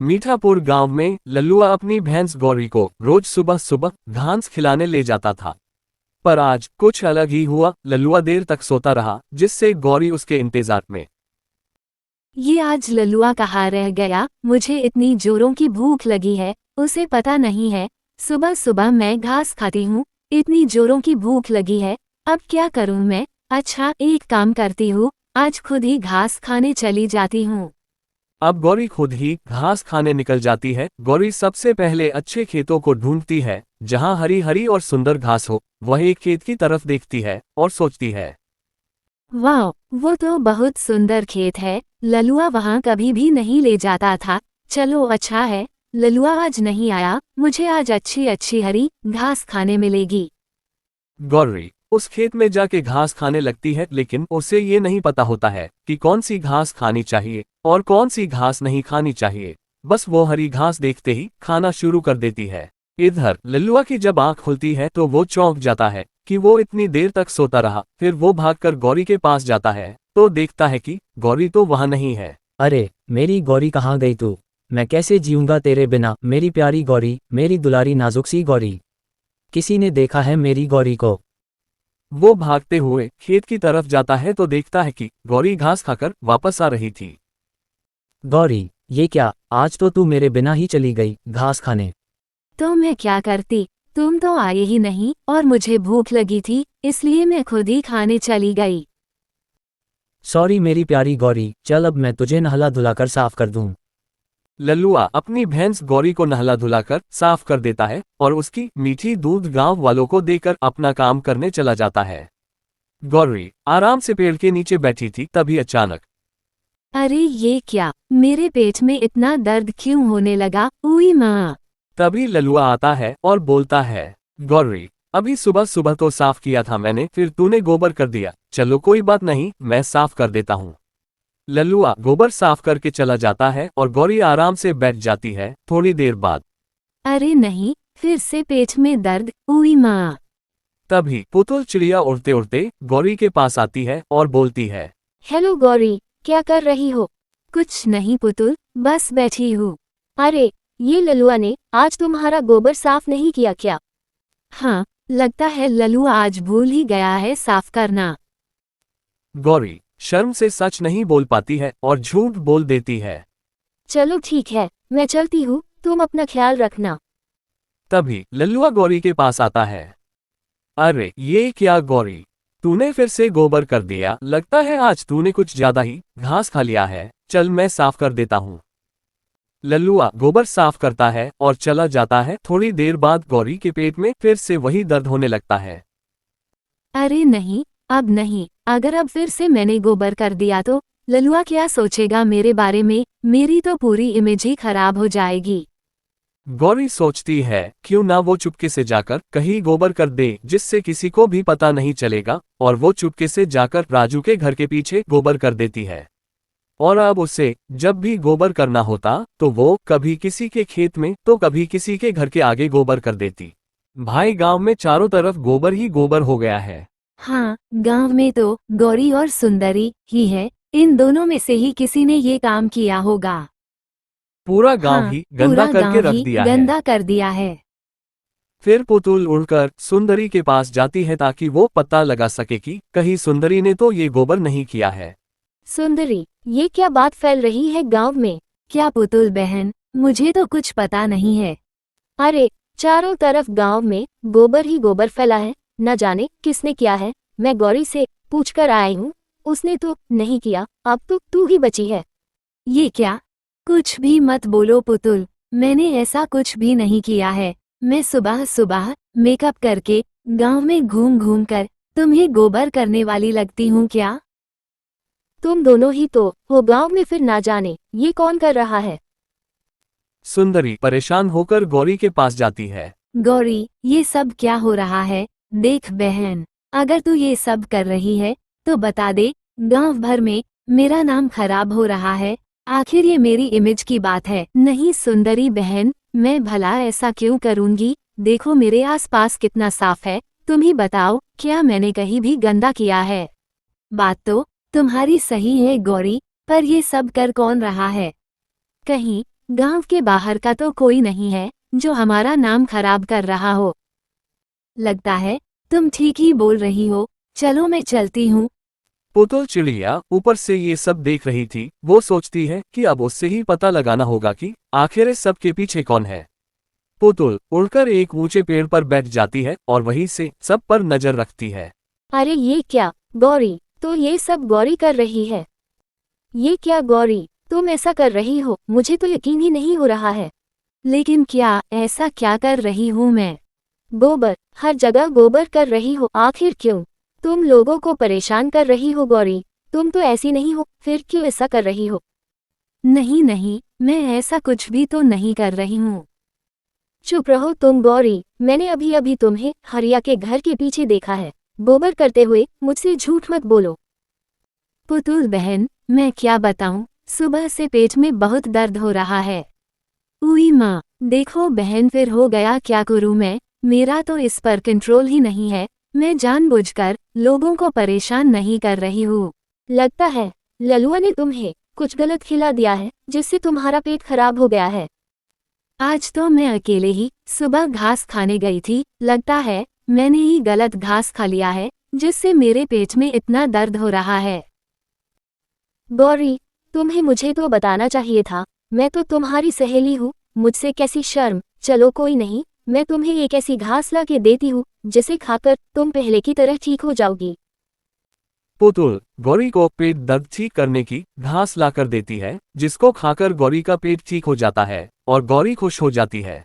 मीठापुर गांव में लल्लुआ अपनी भैंस गौरी को रोज सुबह सुबह घास खिलाने ले जाता था। पर आज कुछ अलग ही हुआ। लल्लुआ देर तक सोता रहा, जिससे गौरी उसके इंतजार में। ये आज लल्लुआ कहाँ रह गया? मुझे इतनी जोरों की भूख लगी है, उसे पता नहीं है। सुबह सुबह मैं घास खाती हूँ, इतनी जोरों की भूख लगी है, अब क्या करूँ मैं? अच्छा, एक काम करती हूँ, आज खुद ही घास खाने चली जाती हूँ। अब गौरी खुद ही घास खाने निकल जाती है। गौरी सबसे पहले अच्छे खेतों को ढूंढती है, जहां हरी हरी और सुंदर घास हो। वह एक खेत की तरफ देखती है और सोचती है, वाह, वो तो बहुत सुंदर खेत है। लल्लुआ वहाँ कभी भी नहीं ले जाता था। चलो अच्छा है, लल्लुआ आज नहीं आया, मुझे आज अच्छी अच्छी हरी घास खाने मिलेगी। गौरी उस खेत में जाके घास खाने लगती है, लेकिन उसे ये नहीं पता होता है कि कौन सी घास खानी चाहिए और कौन सी घास नहीं खानी चाहिए। बस वो हरी घास देखते ही खाना शुरू कर देती है। इधर लल्लुआ की जब आंख खुलती है तो वो चौंक जाता है कि वो इतनी देर तक सोता रहा। फिर वो भागकर गौरी के पास जाता है तो देखता है कि गौरी तो वहां नहीं है। अरे मेरी गौरी कहाँ गई तू? मैं कैसे जीऊंगा तेरे बिना, मेरी प्यारी गौरी, मेरी दुलारी नाजुक सी गौरी। किसी ने देखा है मेरी गौरी को? वो भागते हुए खेत की तरफ जाता है तो देखता है कि गौरी घास खाकर वापस आ रही थी। गौरी, ये क्या, आज तो तू मेरे बिना ही चली गई घास खाने। तो मैं क्या करती, तुम तो आए ही नहीं और मुझे भूख लगी थी, इसलिए मैं खुद ही खाने चली गई। सॉरी मेरी प्यारी गौरी, चल अब मैं तुझे नहला धुलाकर साफ कर दूं। लल्लुआ अपनी भैंस गौरी को नहला धुलाकर साफ कर देता है और उसकी मीठी दूध गांव वालों को देकर अपना काम करने चला जाता है। गौरी आराम से पेड़ के नीचे बैठी थी, तभी अचानक अरे ये क्या, मेरे पेट में इतना दर्द क्यों होने लगा? उई माँ। तभी लल्लुआ आता है और बोलता है, गौरी अभी सुबह सुबह तो साफ किया था मैंने, फिर तूने गोबर कर दिया। चलो कोई बात नहीं, मैं साफ कर देता हूँ। लल्लुआ गोबर साफ करके चला जाता है और गौरी आराम से बैठ जाती है। थोड़ी देर बाद अरे नहीं, फिर से पेट में दर्द, उई माँ। तभी पुतुल चिड़िया उड़ते उड़ते गौरी के पास आती है और बोलती है, हेलो गौरी, क्या कर रही हो? कुछ नहीं पुतुल, बस बैठी हूँ। अरे, ये लल्लुआ ने आज तुम्हारा गोबर साफ नहीं किया क्या? हाँ, लगता है लल्लुआ आज भूल ही गया है साफ करना। गौरी शर्म से सच नहीं बोल पाती है और झूठ बोल देती है। चलो ठीक है, मैं चलती हूँ, तुम अपना ख्याल रखना। तभी लल्लुआ गौरी के पास आता है। अरे ये क्या गौरी, तूने फिर से गोबर कर दिया, लगता है आज तूने कुछ ज्यादा ही घास खा लिया है। चल मैं साफ कर देता हूँ। लल्लुआ गोबर साफ करता है और चला जाता है। थोड़ी देर बाद गौरी के पेट में फिर से वही दर्द होने लगता है। अरे नहीं, अब नहीं, अगर अब फिर से मैंने गोबर कर दिया तो लल्लुआ क्या सोचेगा मेरे बारे में? मेरी तो पूरी इमेज ही खराब हो जाएगी। गौरी सोचती है क्यों ना वो चुपके से जाकर कहीं गोबर कर दे, जिससे किसी को भी पता नहीं चलेगा। और वो चुपके से जाकर राजू के घर के पीछे गोबर कर देती है। और अब उसे जब भी गोबर करना होता तो वो कभी किसी के खेत में तो कभी किसी के घर के आगे गोबर कर देती। भाई गांव में चारों तरफ गोबर ही गोबर हो गया है। हाँ, गांव में तो गौरी और सुंदरी ही है, इन दोनों में से ही किसी ने ये काम किया होगा। पूरा गांव हाँ, ही गंदा पूरा करके गांव रख ही दिया है। गंदा कर दिया है। फिर पुतुल उड़कर सुंदरी के पास जाती है ताकि वो पता लगा सके कि कहीं सुंदरी ने तो ये गोबर नहीं किया है। सुंदरी, ये क्या बात फैल रही है गांव में? क्या पुतुल बहन, मुझे तो कुछ पता नहीं है। अरे, चारों तरफ गांव में गोबर ही गोबर फैला है, न जाने किसने किया है। मैं गौरी से पूछकर आई हूँ, उसने तो नहीं किया, अब तो तू ही बची है। ये क्या? कुछ भी मत बोलो पुतुल, मैंने ऐसा कुछ भी नहीं किया है। मैं सुबह सुबह मेकअप करके गांव में घूम घूम कर तुम्हें गोबर करने वाली लगती हूँ क्या? तुम दोनों ही तो हो गांव में, फिर ना जाने ये कौन कर रहा है। सुंदरी परेशान होकर गौरी के पास जाती है। गौरी, ये सब क्या हो रहा है? देख बहन, अगर तू ये सब कर रही है तो बता दे, गांव भर में मेरा नाम खराब हो रहा है। आखिर ये मेरी इमेज की बात है। नहीं सुंदरी बहन, मैं भला ऐसा क्यों करूंगी? देखो मेरे आसपास कितना साफ है, तुम ही बताओ क्या मैंने कहीं भी गंदा किया है? बात तो तुम्हारी सही है गौरी, पर ये सब कर कौन रहा है? कहीं गांव के बाहर का तो कोई नहीं है जो हमारा नाम खराब कर रहा हो। लगता है तुम ठीक ही बोल रही हो, चलो मैं चलती हूँ। पुतुल चिड़िया ऊपर से ये सब देख रही थी। वो सोचती है कि अब उससे ही पता लगाना होगा कि आखिर इस सब के पीछे कौन है। पुतुल उड़कर एक ऊंचे पेड़ पर बैठ जाती है और वहीं से सब पर नजर रखती है। अरे ये क्या गौरी, तो ये सब गौरी कर रही है। ये क्या गौरी, तुम ऐसा कर रही हो, मुझे तो यकीन ही नहीं हो रहा है। लेकिन क्या, ऐसा क्या कर रही हूँ मैं? गोबर, हर जगह गोबर कर रही हो, आखिर क्यों? तुम लोगों को परेशान कर रही हो गौरी, तुम तो ऐसी नहीं हो, फिर क्यों ऐसा कर रही हो? नहीं नहीं, मैं ऐसा कुछ भी तो नहीं कर रही हूँ। चुप रहो तुम गौरी, मैंने अभी अभी तुम्हें हरिया के घर के पीछे देखा है गोबर करते हुए, मुझसे झूठ मत बोलो। पुतुल बहन, मैं क्या बताऊं, सुबह से पेट में बहुत दर्द हो रहा है। उई माँ, देखो बहन फिर हो गया क्या करूं मैं, मेरा तो इस पर कंट्रोल ही नहीं है। मैं जानबूझकर लोगों को परेशान नहीं कर रही हूँ। लगता है ललुआ ने तुम्हें कुछ गलत खिला दिया है जिससे तुम्हारा पेट खराब हो गया है। आज तो मैं अकेले ही सुबह घास खाने गई थी, लगता है मैंने ही गलत घास खा लिया है जिससे मेरे पेट में इतना दर्द हो रहा है। गौरी, तुम्हें मुझे तो बताना चाहिए था, मैं तो तुम्हारी सहेली हूँ, मुझसे कैसी शर्म। चलो कोई नहीं, मैं तुम्हें एक ऐसी घास ला के देती हूँ जिसे खाकर तुम पहले की तरह ठीक हो जाओगी। पुतुल गौरी को पेट दर्द ठीक करने की घास लाकर देती है, जिसको खाकर गौरी का पेट ठीक हो जाता है और गौरी खुश हो जाती है।